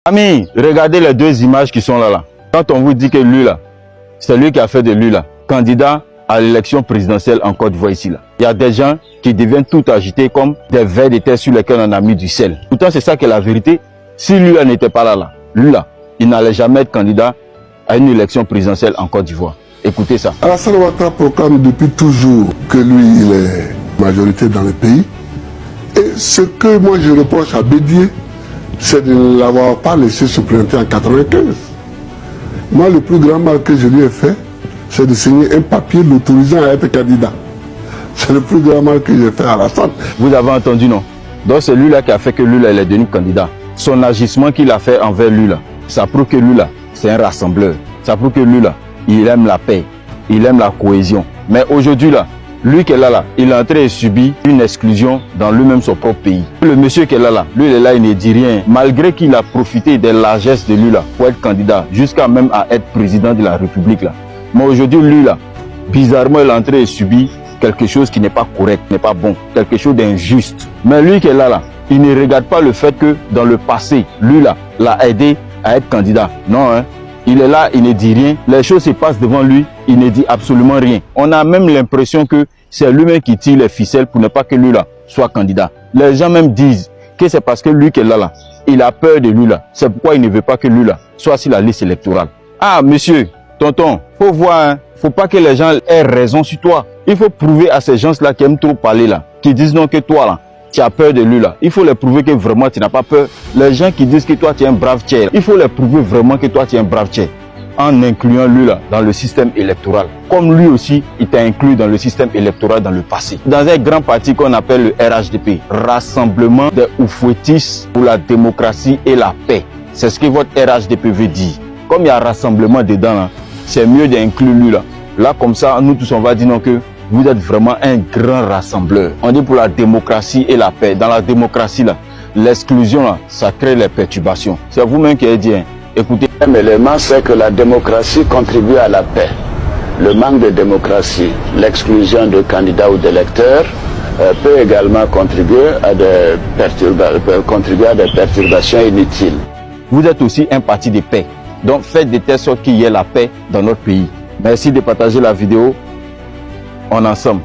Amis, regardez les deux images qui sont là. Quand on vous dit que lui là, c'est lui qui a fait de lui là, candidat à l'élection présidentielle en Côte d'Ivoire ici là. Il y a des gens qui deviennent tout agités comme des vers de terre sur lesquels on a mis du sel. Pourtant c'est ça qui est la vérité. Si lui là n'était pas là, lui là, il n'allait jamais être candidat à une élection présidentielle en Côte d'Ivoire. Écoutez ça. Alassane Ouattara proclame depuis toujours que lui il est majorité dans le pays. Et ce que moi je reproche à Bédié, c'est de ne l'avoir pas laissé se présenter en 95. Moi, le plus grand mal que je lui ai fait, c'est de signer un papier l'autorisant à être candidat. C'est le plus grand mal que j'ai fait à Alassane. Vous avez entendu, non? Donc c'est lui là qui a fait que lui là, il est devenu candidat. Son agissement qu'il a fait envers lui là, ça prouve que lui là, c'est un rassembleur. Ça prouve que lui là, il aime la paix, il aime la cohésion. Mais aujourd'hui là, lui qui est là, il est en train de subir une exclusion dans lui-même son propre pays. Le monsieur qui est là, lui il est là, il ne dit rien. Malgré qu'il a profité des largesses de lui là pour être candidat, jusqu'à même à être président de la République là. Mais aujourd'hui lui là, bizarrement il est en train de subir quelque chose qui n'est pas correct, n'est pas bon, quelque chose d'injuste. Mais lui qui est là, il ne regarde pas le fait que dans le passé, lui là, l'a aidé à être candidat. Non, hein. Il est là, il ne dit rien. Les choses se passent devant lui, il ne dit absolument rien. On a même l'impression que c'est lui-même qui tire les ficelles pour ne pas que lui là soit candidat. Les gens même disent que c'est parce que lui qui est là, il a peur de lui là. C'est pourquoi il ne veut pas que lui là soit sur la liste électorale. Ah monsieur, tonton, faut voir, hein. Faut pas que les gens aient raison sur toi. Il faut prouver à ces gens-là qui aiment trop parler là, qui disent non que toi là, tu as peur de lui là. Il faut leur prouver que vraiment tu n'as pas peur. Les gens qui disent que toi tu es un brave tiers, il faut leur prouver vraiment que toi tu es un brave tiers. En incluant lui là dans le système électoral. Comme lui aussi, il t'a inclus dans le système électoral dans le passé. Dans un grand parti qu'on appelle le RHDP, Rassemblement des Oufouettistes pour la démocratie et la paix. C'est ce que votre RHDP veut dire. Comme il y a rassemblement dedans, c'est mieux d'inclure lui là. Là comme ça, nous tous on va dire non que vous êtes vraiment un grand rassembleur. On dit pour la démocratie et la paix. Dans la démocratie là, l'exclusion là, ça crée les perturbations. C'est vous-même qui avez dit, hein. Écoutez. Un élément, c'est que la démocratie contribue à la paix. Le manque de démocratie, l'exclusion de candidats ou d'électeurs peut également contribuer à des perturbations inutiles. Vous êtes aussi un parti de paix. Donc faites de telle sorte qu'il y ait la paix dans notre pays. Merci de partager la vidéo. On est ensemble.